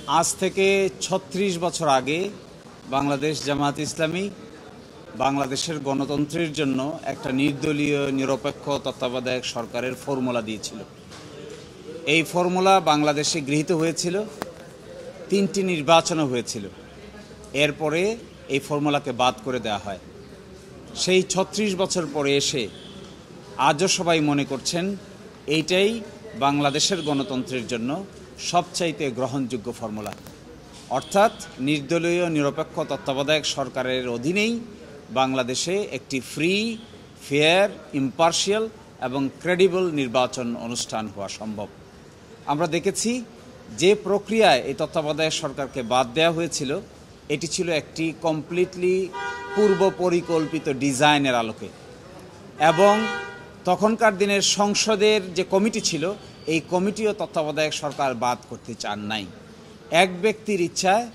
আজ থেকে ৩৬ বছর আগে বাংলাদেশ জামায়াত ইসলামী বাংলাদেশের গণতন্ত্রের জন্য একটা নির্দলীয় নিরপেক্ষ তত্ত্বাবধায়ক সরকারের ফর্মুলা দিয়েছিল। এই ফর্মুলা বাংলাদেশে গৃহীত হয়েছিল, ৩টি নির্বাচনও হয়েছিল। এরপরে এই ফর্মুলাকে বাদ করে দেওয়া হয়। সেই ৩৬ বছর পরে এসে আজও সবাই মনে করছেন এইটাই বাংলাদেশের গণতন্ত্রের জন্য সবচাইতে গ্রহণযোগ্য ফর্মুলা। অর্থাৎ নির্দলীয় নিরপেক্ষ তত্ত্বাবধায়ক সরকারের অধীনেই বাংলাদেশে একটি ফ্রি, ফেয়ার, ইম্পার্শিয়াল এবং ক্রেডিবল নির্বাচন অনুষ্ঠান হওয়া সম্ভব। আমরা দেখেছি যে প্রক্রিয়ায় এই তত্ত্বাবধায়ক সরকারকে বাদ দেওয়া হয়েছিল, এটি ছিল একটি কমপ্লিটলি পূর্ব পরিকল্পিত ডিজাইনের আলোকে, এবং তখনকার দিনের সংসদের যে কমিটি ছিল, এই কমিটিও তত্ত্বাবধায়ক সরকার বাদ করতে চান নাই। এক ব্যক্তির ইচ্ছায়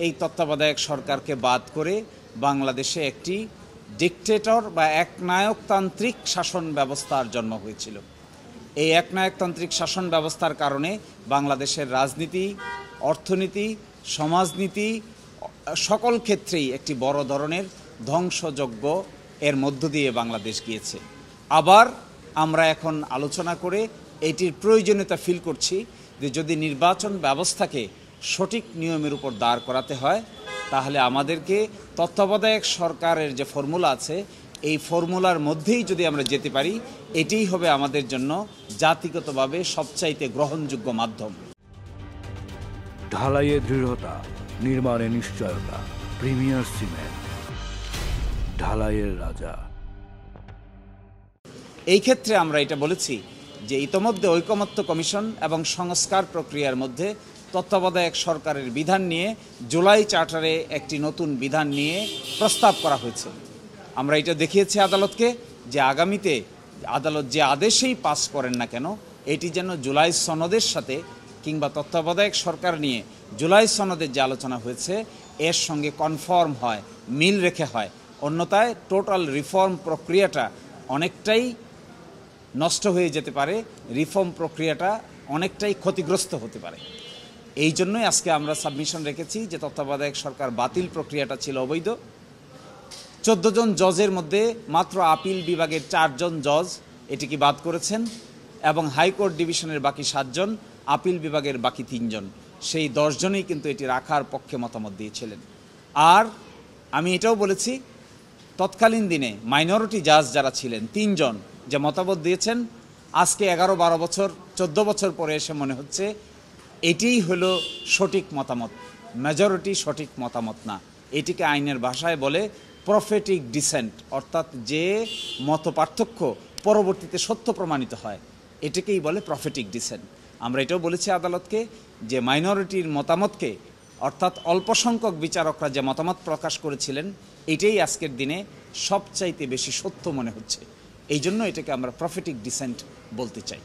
এই তত্ত্বাবধায়ক সরকারকে বাদ করে বাংলাদেশে একটি ডিকটেটর বা একনায়কতান্ত্রিক শাসন ব্যবস্থার জন্ম হয়েছিল। এই একনায়কতান্ত্রিক শাসন ব্যবস্থার কারণে বাংলাদেশের রাজনীতি, অর্থনীতি, সমাজনীতি সকল ক্ষেত্রেই একটি বড় ধরনের ধ্বংসযজ্ঞ এর মধ্য দিয়ে বাংলাদেশ গিয়েছে। আবার আমরা এখন আলোচনা করে এটির প্রয়োজনীয়তা ফিল করছি যে যদি নির্বাচন ব্যবস্থাকে সঠিক নিয়মের উপর দাঁড় করাতে হয়, তাহলে আমাদেরকে তত্ত্বাবধায়ক সরকারের যে ফর্মুলা আছে, এই ফর্মুলার মধ্যেই যদি আমরা যেতে পারি, এটিই হবে আমাদের জন্য জাতিগতভাবে সবচাইতে গ্রহণযোগ্য মাধ্যম। ঢালাইয়ে দৃঢ়তা, নির্মাণে নিশ্চয়তা, প্রিমিয়ার সিমেন্ট, ঢালাইয়ের রাজা। এই ক্ষেত্রে আমরা এটা বলেছি যে ইতোমধ্যে ঐকমত্য কমিশন এবং সংস্কার প্রক্রিয়ার মধ্যে তত্ত্বাবধায়ক সরকারের বিধান নিয়ে জুলাই চার্টারে একটি নতুন বিধান নিয়ে প্রস্তাব করা হয়েছে। আমরা এটা দেখিয়েছি আদালতকে যে আগামীতে আদালত যে আদেশেই পাস করেন না কেন, এটি যেন জুলাই সনদের সাথে কিংবা তত্ত্বাবধায়ক সরকার নিয়ে জুলাই সনদের যে আলোচনা হয়েছে এর সঙ্গে কনফর্ম হয়, মিল রেখে হয়। অন্যথায় টোটাল রিফর্ম প্রক্রিয়াটা অনেকটাই নষ্ট হয়ে যেতে পারে, রিফর্ম প্রক্রিয়াটা অনেকটাই ক্ষতিগ্রস্ত হতে পারে। এই জন্যই আজকে আমরা সাবমিশন রেখেছি যে তত্ত্বাবধায়ক সরকার বাতিল প্রক্রিয়াটা ছিল অবৈধ। 14 জন জজের মধ্যে মাত্র আপিল বিভাগের 4 জন জজ এটিকে বাদ করেছেন, এবং হাইকোর্ট ডিভিশনের বাকি 7 জন, আপিল বিভাগের বাকি 3 জন, সেই 10 জনই কিন্তু এটি রাখার পক্ষে মতামত দিয়েছিলেন। আর আমি এটাও বলেছি তৎকালীন দিনে মাইনরিটি জাজ যারা ছিলেন 3 জন যে মতামত দিয়েছেন, আজকে 11-12 বছর 14 বছর পরে এসে মনে হচ্ছে এটিই হলো সঠিক মতামত, মেজরিটি সঠিক মতামত না। এটিকে আইনের ভাষায় বলে প্রফেটিক ডিসেন্ট, অর্থাৎ যে মত পার্থক্য পরবর্তীতে সত্য প্রমাণিত হয়, এটাকেই বলে প্রফেটিক ডিসেন্ট। আমরা এটাও বলেছি আদালতকে যে মাইনরিটির মতামতকে, অর্থাৎ অল্প সংখ্যক বিচারকরা যে মতামত প্রকাশ করেছিলেন, এটাই আজকের দিনে সবচাইতে বেশি সত্য মনে হচ্ছে। এই জন্য এটাকে আমরা প্রফেটিক ডিসেন্ট বলতে চাই।